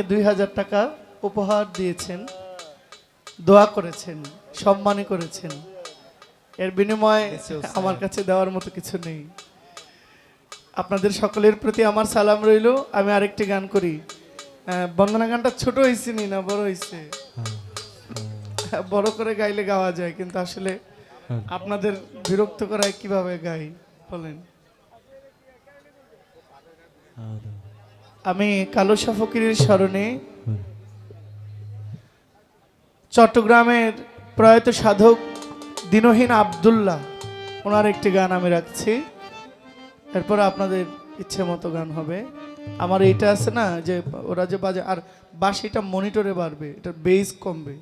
আমাকে 2000 টাকা উপহার দিয়েছেন, দোয়া করেছেন, সম্মানী করেছেন। এর বিনিময়ে আমার কাছে দেওয়ার মতো কিছু নেই। আপনাদের সকলের প্রতি আমার সালাম রইল। আমি আরেকটি গান করি। বন্দনা গানটা ছোট হয়েছে না বড় হয়েছে? বড় করে গাইলে গাওয়া যায়, কিন্তু আসলে আপনাদের বিরক্ত করায় কিভাবে গাই বলেন? আমি কালো শাহ ফকিরের স্মরণে চট্টগ্রামের প্রয়াত সাধক দিনহীন আব্দুল্লাহ ওনার একটি গান আমি রাখছি। এরপর আপনাদের ইচ্ছে মতো গান হবে। আমার এইটা আছে না যে ওরা যে বাজে, আর বাঁশিটা মনিটরে বাড়বে, এটার বেস কমবে,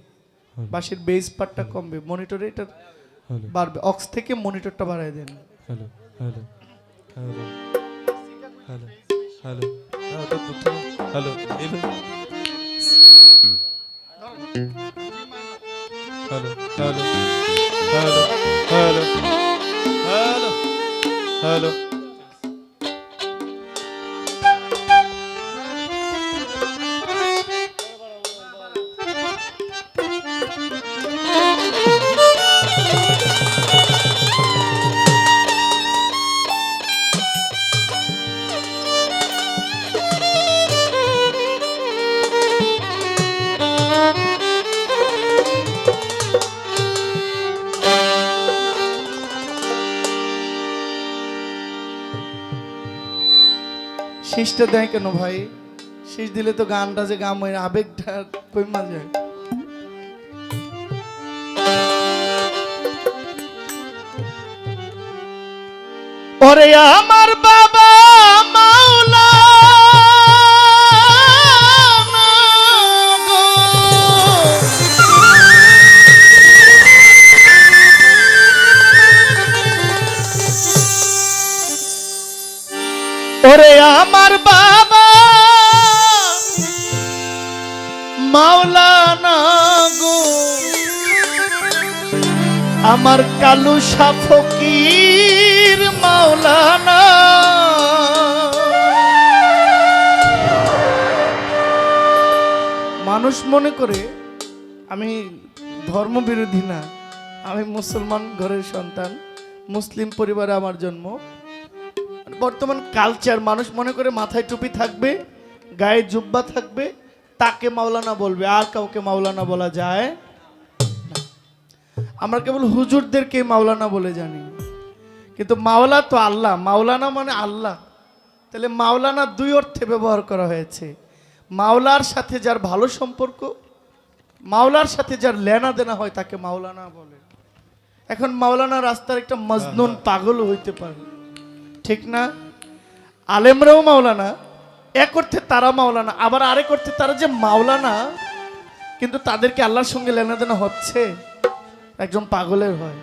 বাঁশির বেস পার্টটা কমবে, মনিটরে এটা বাড়বে। অক্স থেকে মনিটরটা বাড়ায় দেন। Hello hello hello hello hello hello hello hello hello hello hello hello. শীষটা দেয় কেন ভাই? শীষ দিলে তো গানটা যে গাম হয়, আবেগটা কইমা যায়। ওরে আমার বাবা মাওলানা গো, ওরে আমার বাবা মাওলানা গো, আমার কালু শাহ ফকির মাওলানা। মানুষ মনে করে আমি ধর্মবিরোধী না, আমি মুসলমান ঘরের সন্তান, মুসলিম পরিবারে আমার জন্ম। বর্তমান কালচার, মানুষ মনে করে মাথায় টুপি থাকবে, গায়ে জুব্বা থাকবে, তাকে মাওলানা বলবে, আর কাউকে মাওলানা বলা যায় না। আমরা কেবল হুজুরদেরকে মাওলানা বলে জানি, কিন্তু মাওলা তো আল্লাহ। মাওলানা মানে আল্লাহ। তাহলে মাওলানা দুই অর্থে ব্যবহার করা হয়েছে। মাওলার সাথে যার ভালো সম্পর্ক, মাওলার সাথে যার লেনা দেনা হয়, তাকে মাওলানা বলে। এখন মাওলানা রাস্তার একটা মজনুন পাগল হইতে পারে, ঠিক না? আলেমরাও মাওলানা, এক অর্থে তারা মাওলানা, আবার আরেক অর্থে তারা যে মাওলানা, কিন্তু তাদেরকে আল্লাহর সঙ্গে লেনাদেনা হচ্ছে, একজন পাগলের হয়।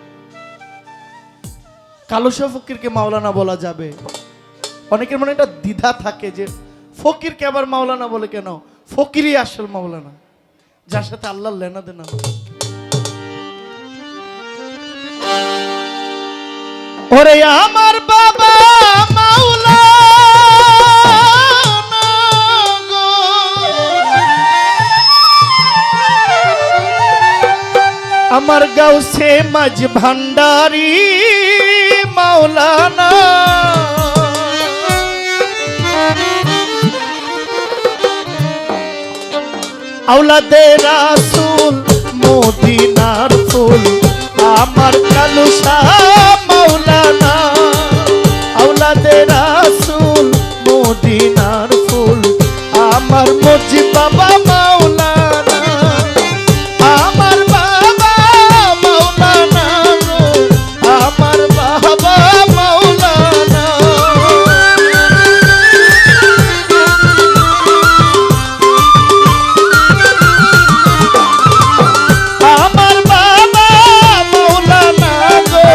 কালো শাহ ফকিরকে মাওলানা বলা যাবে। অনেকের মনে একটা দ্বিধা থাকে যে ফকিরকে আবার মাওলানা বলে কেন? ফকিরই আসল মাওলানা, যার সাথে আল্লাহর লেনাদেনা হয়। ওরে আমার বাবা মাওলানা গো, আমার গাউসে মাঝ ভান্ডারি মাওলানা। আওলাদে রাসূল মদিনার ফুল, আমার কালু শাহ মাওলানা। আওলাদে রাসূল মদিনার ফুল, আমার মুজিব বাবা মাওলানা। আমার বাবা মাওলানা গো, আমার বাবা মাওলানা। আমার বাবা মাওলানা গো,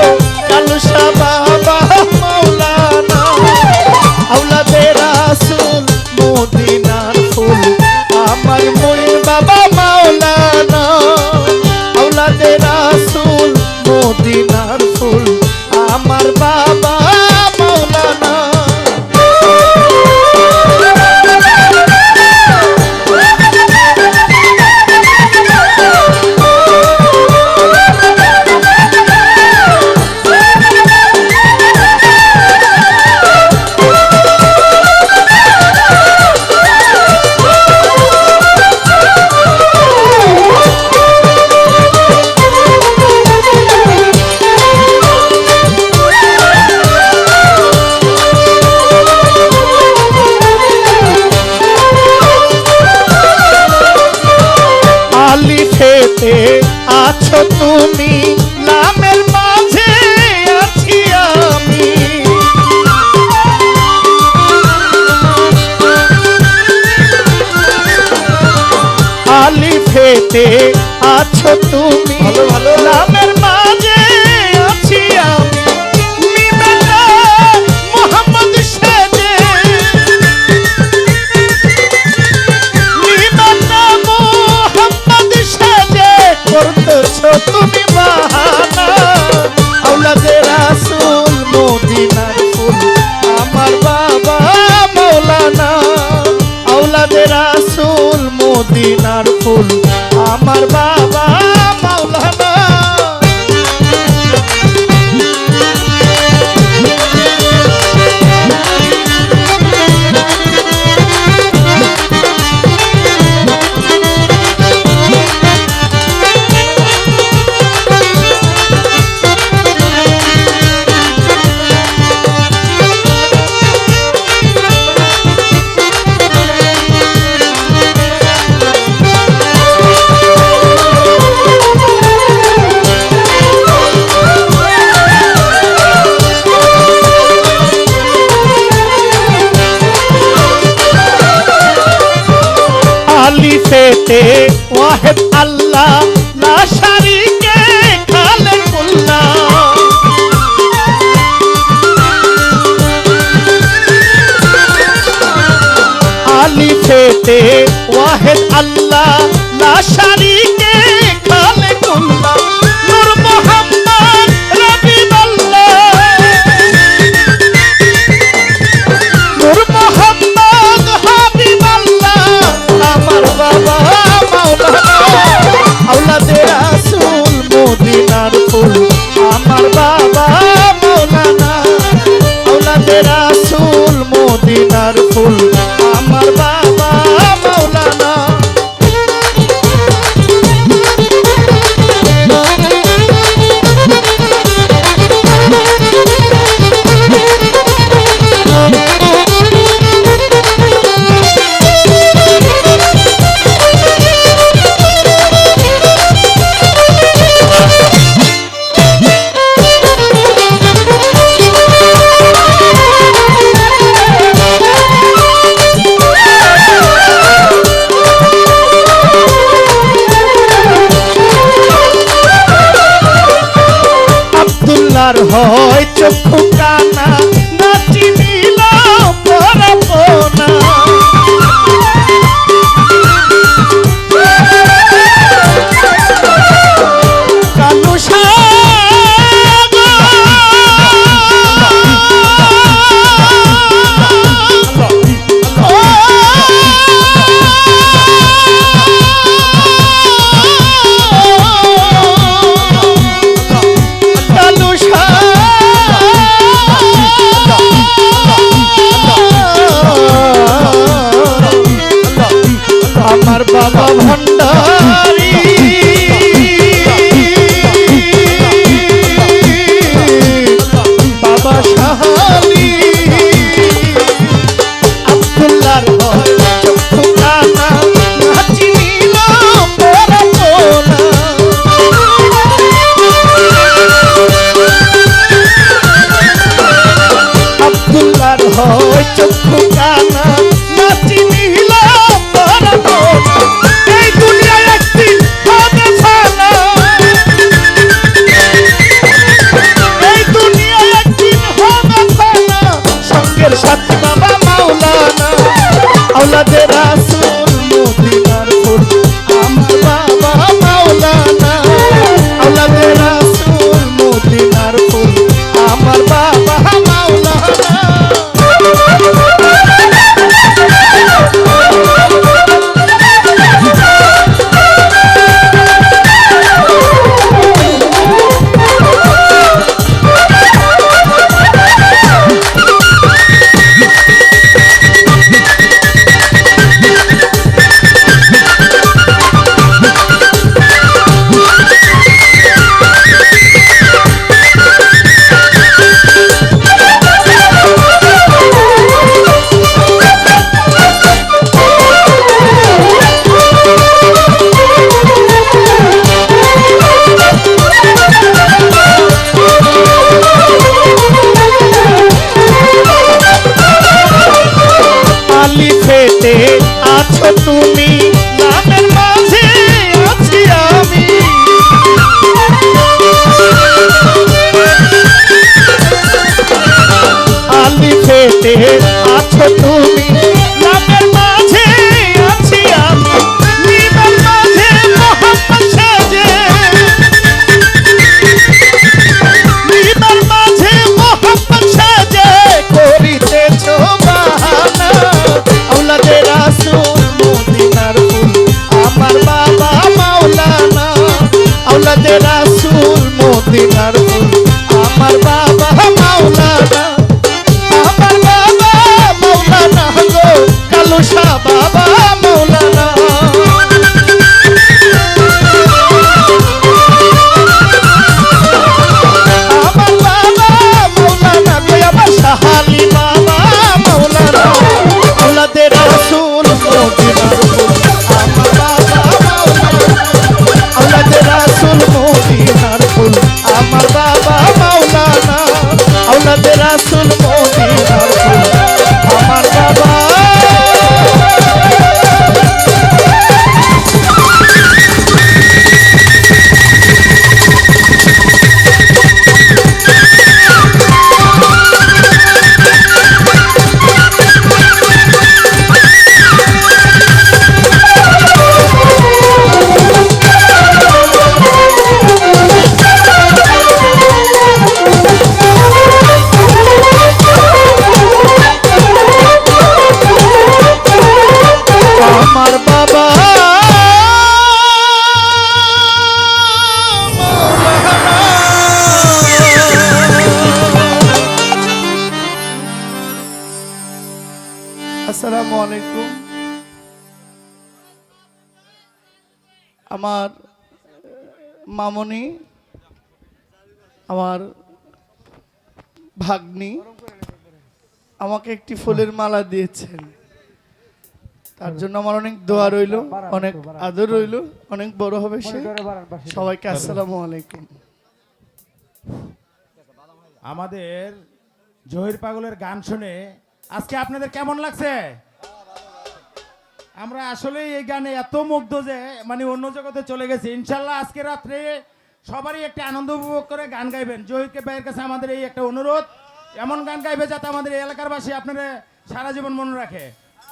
ফেটে ওয়াহেদ আল্লাহ লা শারীকে খালেকুল্লাহ আলি ফেটে ওয়াহেদ আল্লাহ লা শারীকে খালেকুল্লাহ নূর মুহাম্মদ রবিবাল্লাহ নূর মুহাম্মদ হাবিবাল্লাহ আমার বাবা মাওলানা আওলাদে রাসূল মদিনার ফুল আমার বাবা মাওলানা আওলাদে রাসূল মদিনার ফুল আমার বাবা মাওলানা আব্দুল্লাহর হয় চক্ষু কানা নাচি নীল পরাপনা কালু আমার বাবা ভণ্ডারি বাবা শাহালি আব্দুল্লাহর হয় চক্ষু কানা নাচি নীল পরাপনা আব্দুল্লাহর হয় চক্ষু কানা নাচি নীল এই দুনিয়ায় একদিন হবে ফানা এই দুনিয়ায় একদিন হবে ফানা সঙ্গের সাথী বাবা মাওলানা আওলাদে রাসূল মদিনার ফুল আমার বাবা মাওলানা আওলাদে রাসূল মদিনার ফুল আমার বাবা মাওলানা ফেটে আছো তুমি নামের মাঝে আছি আমি আলি ফেটে আছো তুমি নামের মাঝে আছি আমি নিমের মাঝে মোহাম্মদ সাজে নিমের মাঝে মোহাম্মদ সাজে করিতেছো বাহানা আওলাদে রাসূল মদিনার ফুল আমার বাবা মাওলানা আওলাদে রাসূল মদিনার ফুল আমার বাবা মাওলানা আমার বাবা মাওলানা গো কালুসা বাবা মাওলানা আমার বাবা মাওলানা গো আমার শাহালি বাবা মাওলানা আওলাদে রাসূল মদিনার ফুল আমার বাবা মাওলানা আওলাদে রাসূল মদিনার ফুল আমার বাবা মাওলানা আওলাদে রাসূল মদিনার ফুল আমার বাবা আসসালামু আলাইকুম। আমার মামনি, আমার ভাগ্নি আমাকে একটি ফুলের মালা দিয়েছেন, তার জন্য আমার অনেক দোয়া রইল, অনেক আদর রইল, অনেক বড় হবে সে। সবাইকে আসসালামু আলাইকুম। আমাদের জহির পাগলের গান শুনে আজকে আপনাদের কেমন লাগছে? আমরা আসলে এই গানে এত মুগ্ধ যে মানে অন্য জগতে চলে গেছি। ইনশাল্লাহ আজকে রাত্রে সবারই একটা আনন্দ উপভোগ করে গান গাইবেন। জহিরকে ভাইয়ের কাছে আমাদের এই একটা অনুরোধ, এমন গান গাইবে যাতে আমাদের এই এলাকার বাসী আপনারা সারা জীবন মনে রাখে।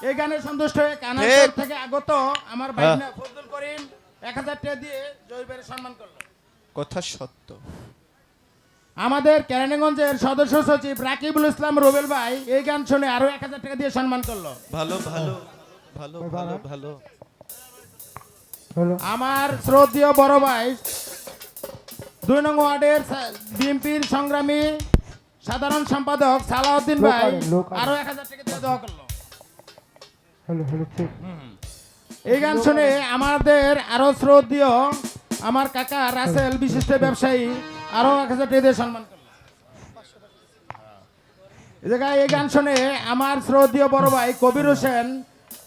এই গানে সন্তুষ্ট হয়ে কানাডা থেকে আগত আমার ভাই ফজলুল করিম 1000 টাকা দিয়ে জহির ভাইয়ের সম্মান করলো। কথা সত্য। আমাদের কেরানীগঞ্জের সদস্য সচিব রাকিবুল ইসলাম রুবেল ভাই এই গান শুনে আরো 1000 টাকা দিয়ে সম্মান করলো। ভালো ভালো ভালো ভালো ভালো। আমার শ্রদ্ধেয় বড় ভাই 2 নং ওয়ার্ডের বিএনপির সংগ্রামী সাধারণ সম্পাদক সালাউদ্দিন ভাই আরো 1000 টাকা দিয়ে দোয়া করলো। এই গান শুনে আমাদের আরো শ্রদ্ধেয় আমার কাকা রাসেল বিশিষ্ট ব্যবসায়ী আরো 1000 টাকা দিয়ে সম্মান করলো। এই জায়গায় এই গান শুনে আমার শ্রদ্ধেয় বড় ভাই কবির হোসেন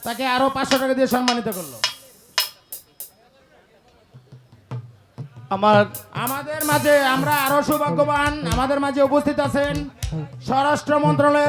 তাকে আরো 500 টাকা দিয়ে সম্মানিত করলো। আমাদের মাঝে আমরা আরো সৌভাগ্যবান, আমাদের মাঝে উপস্থিত আছেন স্বরাষ্ট্র মন্ত্রণালয়ের